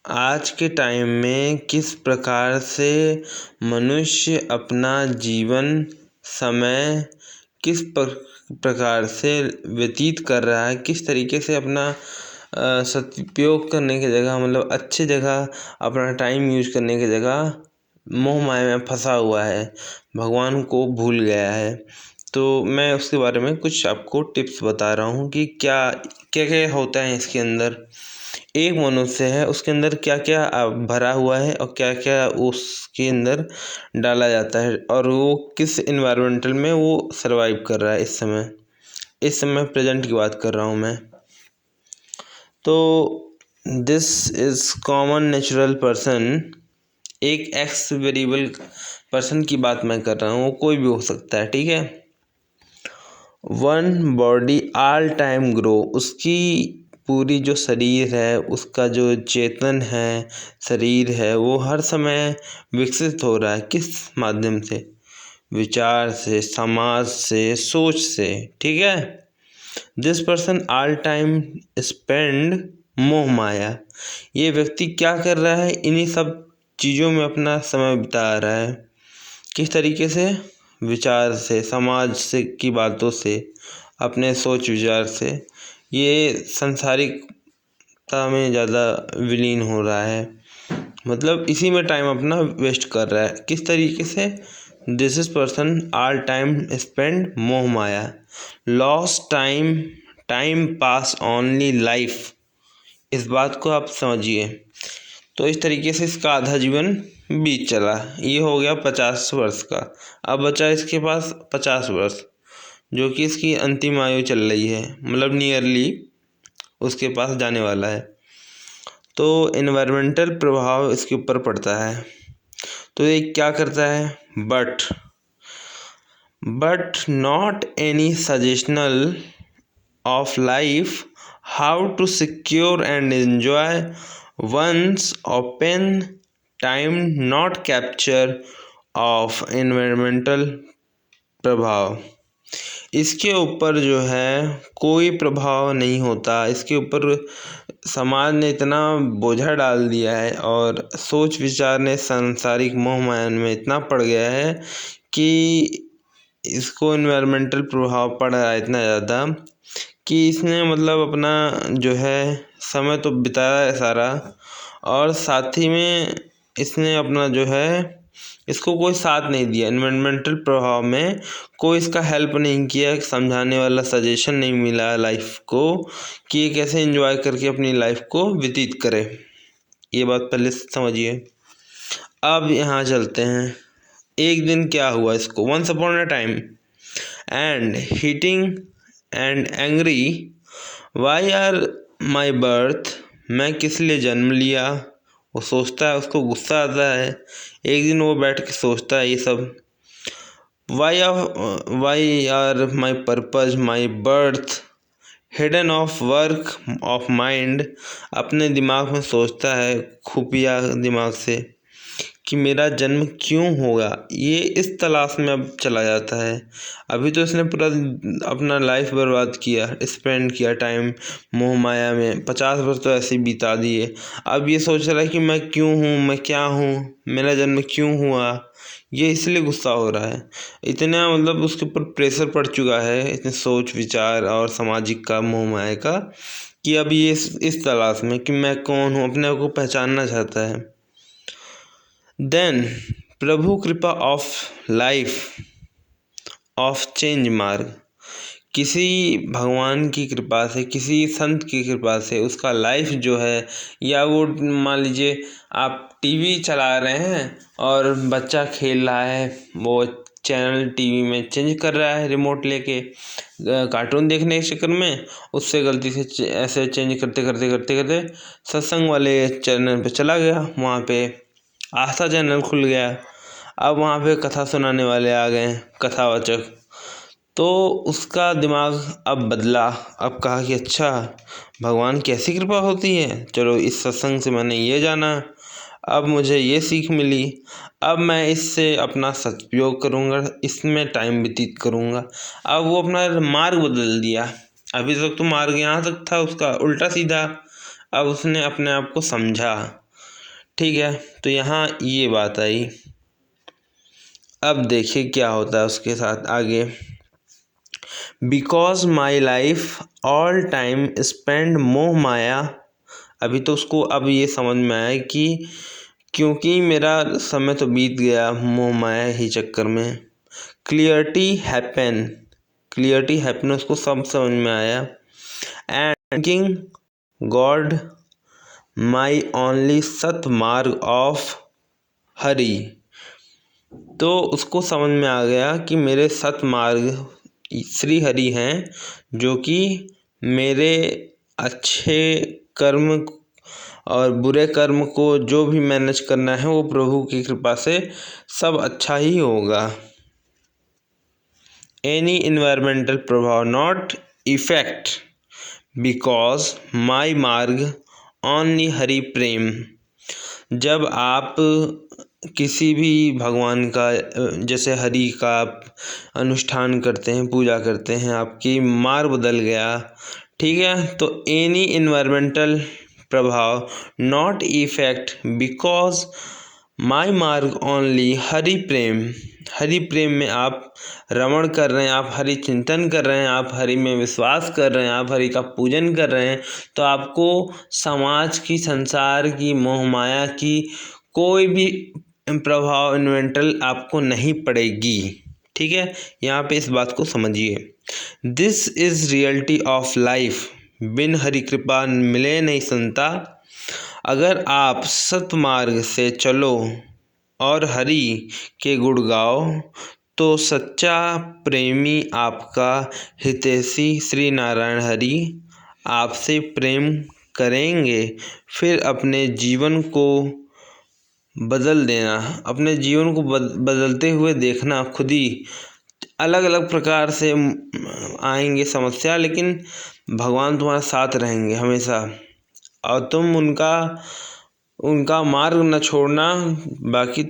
आज के टाइम में किस प्रकार से मनुष्य अपना जीवन समय किस प्रकार से व्यतीत कर रहा है, किस तरीके से अपना सदुपयोग करने की जगह मतलब अच्छी जगह अपना टाइम यूज करने की जगह मोह माया में फंसा हुआ है, भगवान को भूल गया है। तो मैं उसके बारे में कुछ आपको टिप्स बता रहा हूँ कि क्या क्या क्या होता है इसके अंदर। एक मनुष्य है, उसके अंदर क्या क्या भरा हुआ है और क्या क्या उसके अंदर डाला जाता है और वो किस इन्वायरमेंटल में वो सरवाइव कर रहा है इस समय प्रेजेंट की बात कर रहा हूँ मैं। तो this is common natural person, एक एक्स वेरिएबल पर्सन की बात मैं कर रहा हूँ, वो कोई भी हो सकता है, ठीक है। One body all time grow, उसकी पूरी जो शरीर है, उसका जो चेतन है, शरीर है, वो हर समय विकसित हो रहा है। किस माध्यम से? विचार से, समाज से, सोच से, ठीक है। This person all time spend मोह माया, ये व्यक्ति क्या कर रहा है, इन्हीं सब चीज़ों में अपना समय बिता रहा है। किस तरीके से? विचार से, समाज से की बातों से, अपने सोच विचार से ये सांसारिकता में ज़्यादा विलीन हो रहा है, मतलब इसी में टाइम अपना वेस्ट कर रहा है। किस तरीके से? This is person all time spend मोह माया, loss time, time pass only life, इस बात को आप समझिए। तो इस तरीके से इसका आधा जीवन बीत चला, ये हो गया 50 वर्ष का। अब बचा इसके पास 50 वर्ष, जो कि इसकी अंतिम आयु चल रही है, मतलब नियरली उसके पास जाने वाला है। तो इन्वायरमेंटल प्रभाव इसके ऊपर पड़ता है। तो ये क्या करता है? But not any suggestional of life, how to secure and enjoy once open time, not capture of environmental प्रभाव। इसके ऊपर जो है कोई प्रभाव नहीं होता, इसके ऊपर समाज ने इतना बोझा डाल दिया है और सोच विचार ने सांसारिक मोह माया में इतना पड़ गया है कि इसको इन्वायरमेंटल प्रभाव पड़ रहा है इतना ज़्यादा कि इसने मतलब अपना जो है समय तो बिताया है सारा, और साथ ही में इसने अपना जो है इसको कोई साथ नहीं दिया। इन्वायरमेंटल प्रभाव में कोई इसका हेल्प नहीं किया, समझाने वाला सजेशन नहीं मिला लाइफ को कि ये कैसे एंजॉय करके अपनी लाइफ को व्यतीत करे। ये बात पहले समझिए। अब यहाँ चलते हैं, एक दिन क्या हुआ इसको। Once upon a time and heating and angry, why are my birth, मैं किस लिए जन्म लिया, वो सोचता है, उसको गुस्सा आता है। एक दिन वो बैठ के सोचता है ये सब। Why are my purpose my birth hidden of work of mind, अपने दिमाग में सोचता है, खुफिया दिमाग से, कि मेरा जन्म क्यों होगा। ये इस तलाश में अब चला जाता है। अभी तो इसने पूरा अपना लाइफ बर्बाद किया, स्पेंड किया टाइम मोह माया में, 50 वर्ष तो ऐसे ही बिता दिए। अब ये सोच रहा है कि मैं क्यों हूँ, मैं क्या हूँ, मेरा जन्म क्यों हुआ। ये इसलिए गुस्सा हो रहा है, इतना मतलब उसके ऊपर प्रेशर पड़ चुका है, इतने सोच विचार और सामाजिक का मोह माया का, कि अब ये इस तलाश में कि मैं कौन हूँ, अपने को पहचानना चाहता है। देन प्रभु कृपा ऑफ लाइफ ऑफ चेंज मार्ग, किसी भगवान की कृपा से, किसी संत की कृपा से उसका लाइफ जो है, या वो मान लीजिए आप टीवी चला रहे हैं और बच्चा खेल रहा है, वो चैनल टीवी में चेंज कर रहा है रिमोट लेके कार्टून देखने के चक्कर में, उससे गलती से ऐसे चेंज करते करते करते करते सत्संग वाले चैनल पे चला गया, वहाँ पे आस्था चैनल खुल गया। अब वहाँ पे कथा सुनाने वाले आ गए, कथावाचक। तो उसका दिमाग अब बदला, अब कहा कि अच्छा भगवान की ऐसी कृपा होती है, चलो इस सत्संग से मैंने ये जाना, अब मुझे ये सीख मिली, अब मैं इससे अपना सदुपयोग करूँगा, इसमें टाइम व्यतीत करूँगा। अब वो अपना मार्ग बदल दिया। अभी तक तो मार्ग यहाँ तक था उसका उल्टा सीधा, अब उसने अपने आप को समझा ठीक है, तो यहाँ ये बात आई। अब देखिए क्या होता है उसके साथ आगे। Because my life all time spend मोह माया। अभी तो उसको अब ये समझ में आया कि क्योंकि मेरा समय तो बीत गया मोह माया ही चक्कर में। क्लियरिटी हैपन उसको सब समझ में आया। And king god my only सतमार्ग ऑफ हरि। तो उसको समझ में आ गया कि मेरे सतमार्ग श्री हरि हैं, जो कि मेरे अच्छे कर्म और बुरे कर्म को जो भी मैनेज करना है वो प्रभु की कृपा से सब अच्छा ही होगा। एनी इन्वायरमेंटल प्रभाव नॉट इफेक्ट बिकॉज माई मार्ग ओनली हरि प्रेम। जब आप किसी भी भगवान का जैसे हरि का आप अनुष्ठान करते हैं, पूजा करते हैं, आपकी मार्ग बदल गया, ठीक है, तो एनी इन्वायरमेंटल प्रभाव नॉट इफेक्ट बिकॉज माई मार्ग ओनली हरि प्रेम में आप रमण कर रहे हैं, आप हरि चिंतन कर रहे हैं, आप हरि में विश्वास कर रहे हैं, आप हरि का पूजन कर रहे हैं, तो आपको समाज की, संसार की, मोह माया की कोई भी प्रभाव इन्वेंटल आपको नहीं पड़ेगी। ठीक है, यहाँ पे इस बात को समझिए। This is reality of life, बिन हरि कृपा मिले नहीं संता। अगर आप सतमार्ग से चलो और हरि के गुण गाओ तो सच्चा प्रेमी आपका हितैषी श्री नारायण हरि आपसे प्रेम करेंगे। फिर अपने जीवन को बदल देना, अपने जीवन को बदलते हुए देखना। खुद ही अलग अलग प्रकार से आएंगे समस्या, लेकिन भगवान तुम्हारे साथ रहेंगे हमेशा, और तुम उनका मार्ग न छोड़ना। बाकी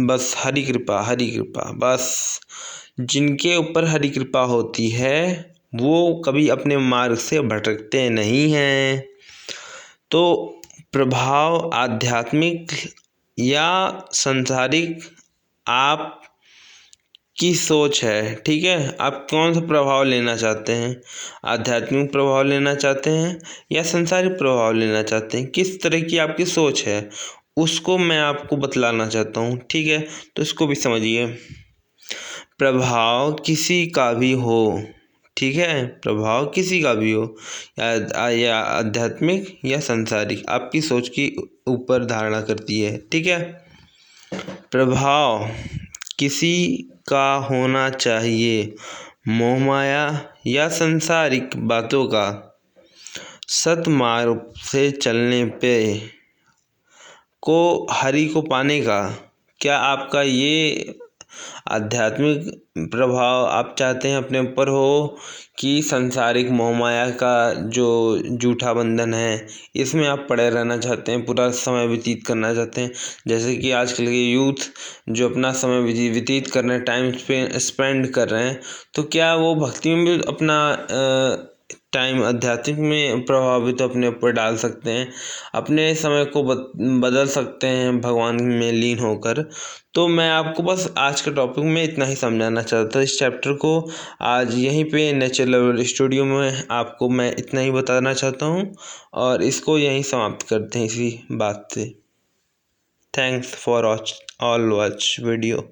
बस हरि कृपा बस। जिनके ऊपर हरि कृपा होती है वो कभी अपने मार्ग से भटकते नहीं हैं। तो प्रभाव आध्यात्मिक या सांसारिक आप की सोच है। ठीक है, आप कौन सा प्रभाव लेना चाहते हैं? आध्यात्मिक प्रभाव लेना चाहते हैं या सांसारिक प्रभाव लेना चाहते हैं? किस तरह की आपकी सोच है उसको मैं आपको बतलाना चाहता हूँ। ठीक है, तो इसको भी समझिए। प्रभाव किसी का भी हो, ठीक है, प्रभाव किसी का भी हो, या आध्यात्मिक या सांसारिक, आपकी सोच की ऊपर धारणा करती है। ठीक है, प्रभाव किसी का होना चाहिए, मोह माया या सांसारिक बातों का। सतमार्ग से चलने पे को हरि को पाने का। क्या आपका ये आध्यात्मिक प्रभाव आप चाहते हैं अपने ऊपर हो, कि सांसारिक मोह माया का जो जूठा बंधन है इसमें आप पड़े रहना चाहते हैं, पूरा समय व्यतीत करना चाहते हैं? जैसे कि आजकल के यूथ जो अपना समय व्यतीत कर रहे हैं, टाइम स्पेंड कर रहे हैं, तो क्या वो भक्ति में भी अपना टाइम आध्यात्मिक में प्रभावित तो अपने ऊपर डाल सकते हैं, अपने समय को बदल सकते हैं भगवान में लीन होकर? तो मैं आपको बस आज के टॉपिक में इतना ही समझाना चाहता था। इस चैप्टर को आज यहीं पे नेचर लेवल स्टूडियो में आपको मैं इतना ही बताना चाहता हूँ, और इसको यहीं समाप्त करते हैं इसी बात से। Thanks for all watch video.